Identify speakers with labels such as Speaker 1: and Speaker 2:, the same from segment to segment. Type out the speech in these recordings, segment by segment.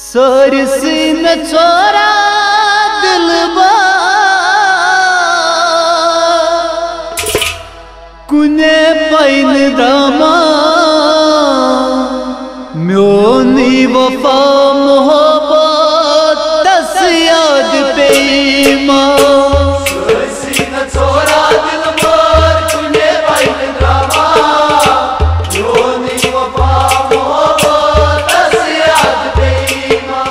Speaker 1: Cersei न छोरा दिलबा कुने पैन दामा म्योनी वफा मोहब्बत दस याद पेमा
Speaker 2: सरसी न छोरा दिलबा कुने पैन दामा म्योनी वफा मोहब्बत दस याद पेमा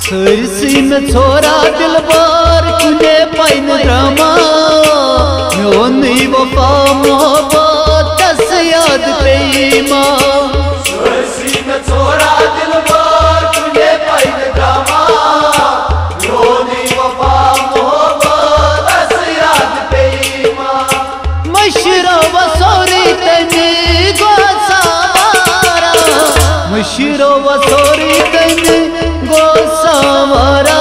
Speaker 1: सरसी न छोरा दिलबार कुने पैन दामा म्योनी वफा मोहब्बत दस याद पेमा
Speaker 2: सरसी न छोरा दिलबा कुने पैन दामा म्योनी वफा मोहब्बत दस याद पेमा
Speaker 1: मशरो वसोरी तने गोसावारा मशरो वसोरी तने गोसावारा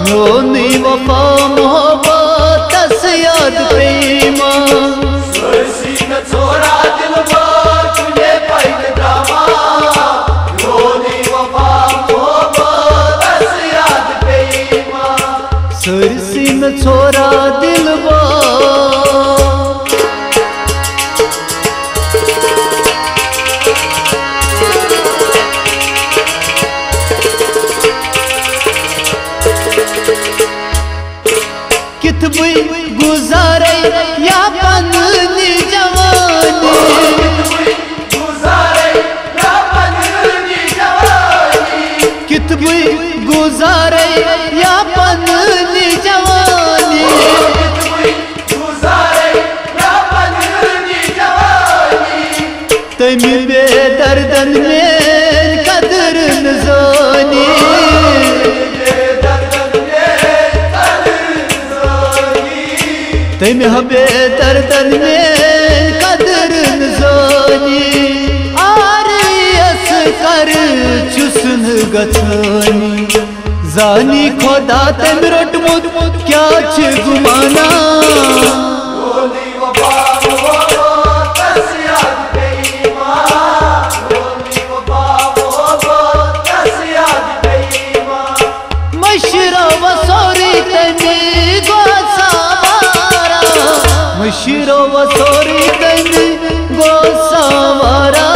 Speaker 1: म्योनी वफा मोहब्बत दस याद पेमा
Speaker 2: सरसी न छोरा दिलबा कुने पैन दामा म्योनी वफा मोहब्बत दस याद पेमा
Speaker 1: सरसी न छोरा दिलबा कित भी गुजारे या पननी जवानी
Speaker 2: गुजारे या पननी जवानी
Speaker 1: कित भी गुजारे या पननी जवानी
Speaker 2: गुजारे या पननी जवानी
Speaker 1: तमी बेदर्दन में कदर न जानी तमी बेदर्दन में कदर न जानी आरियस कर चुसन गथानी जानी खोदा तम रोटमुत क्या छ गुमाना
Speaker 2: म्योनी वफा मोहब्बत दस याद पेमा म्योनी वफा मोहब्बत दस याद पेमा
Speaker 1: मशरो वसोरी तने गोसावारा मशरो वसोरी तने गोसावारा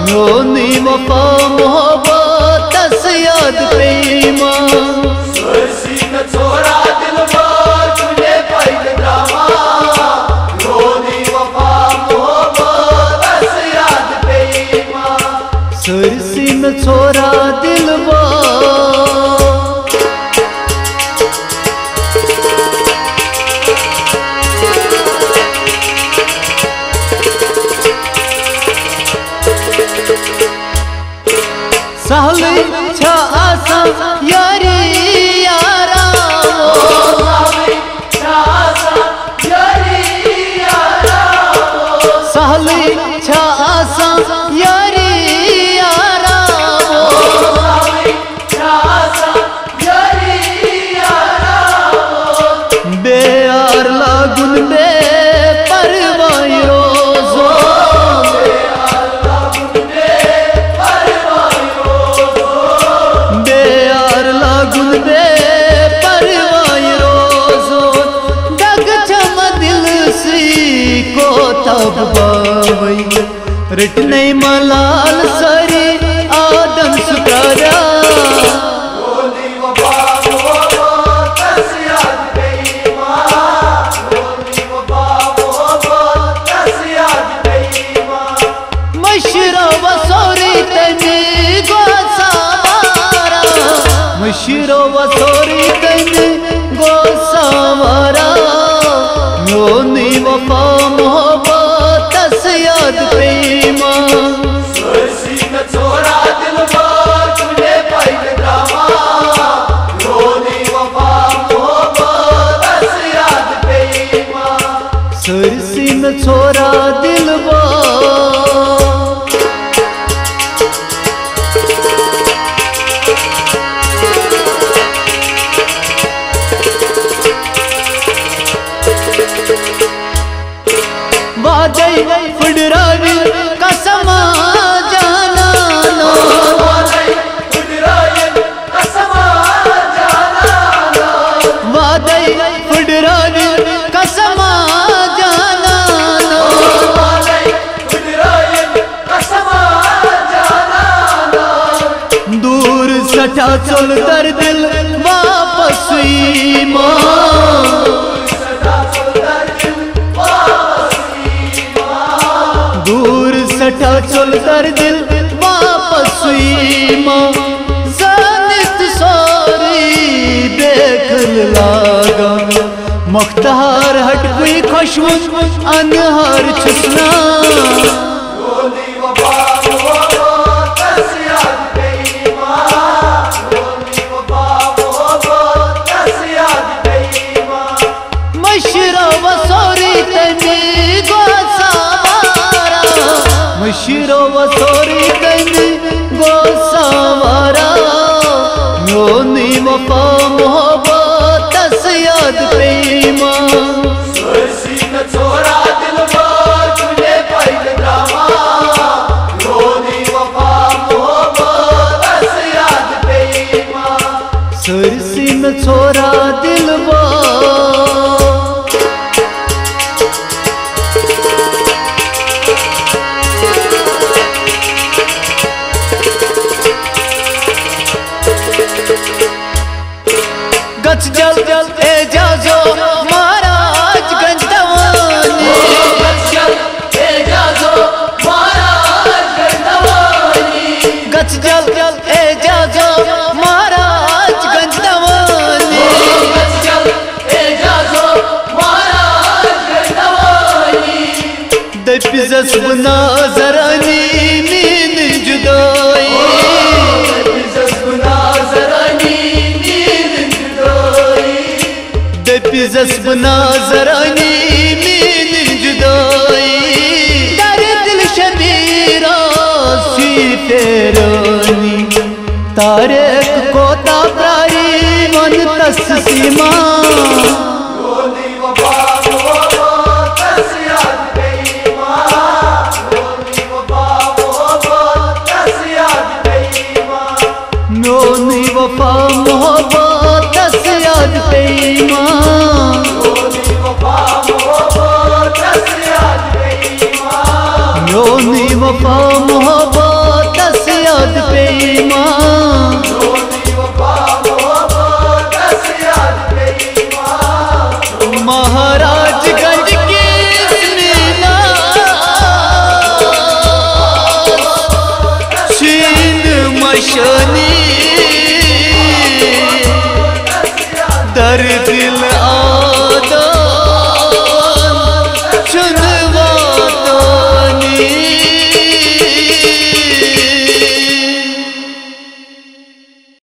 Speaker 1: म्योनी वफा मोहब्बत दस याद पेमा
Speaker 2: सरसी न छोरा दिलबा कुने पैन दामा म्योनी वफा मोहब्बत दस याद पेमा
Speaker 1: सरसी न छोरा दिलबा सहल छा आसा यारी यारा सहल छा आसा यारी यारा बेयार लागुन बे परवाई रोजो बेयार लागुन बे परवाई रोजो दग छम दिल सी को तब बावई रिटने मलाल सरी आदम सुकारा
Speaker 2: म्योनी वफा मोहब्बत दस याद पेमा म्योनी वफा मोहब्बत दस याद पेमा
Speaker 1: मशरो वसोरी तने गोसावारा मशरो वसोरी तने गोसावारा म्योनी वफा मोहब्बत दस याद पेमा
Speaker 2: सरसी न छोरा दिलबा कुने पैन दामा म्योनी वफा मोहब्बत दस याद पेमा
Speaker 1: सरसी न छोरा दिलबा सठा चल दर दिल वापस ईमान दूर सठा चल दर दिल वापस ईमान ज़ानित सारी देख लागा मुख्तार हट कोई खुशबू अनहार छुसना मशीरो वसोरी तनी गोसावारा म्योनी वफा मोहब्बत याद प्रेमा
Speaker 2: सरसी न छोरा दिल भर तुझे पाइल ड्रामा म्योनी वफा मोहब्बत याद प्रेमा
Speaker 1: सरसी न छोरा दिल गच जल जल एजाजो महाराज गंजदवानी
Speaker 2: गच जल एजाजो महाराज गंजदवानी
Speaker 1: गच जल जल एजाजो महाराज गंजदवानी
Speaker 2: गच जल एजाजो महाराज गंजदवानी
Speaker 1: दपिजस बनाजरानी नींद जुदाई दपिजस बनाजरानी नींद जुदाई दर दिल शबीरा सी फेरानी तारक कोता प्रारी मन तस सीमा
Speaker 2: म्योनी वफा मोहब्बत याद प्रेमा म्योनी वफा मोहब्बत याद प्रेमा
Speaker 1: म्योनी वफा मोहब्बत याद प्रेमा म्योनी वफा मोहब्बत याद प्रेमा महाराजगंज की मीना सीन मशनी दर्द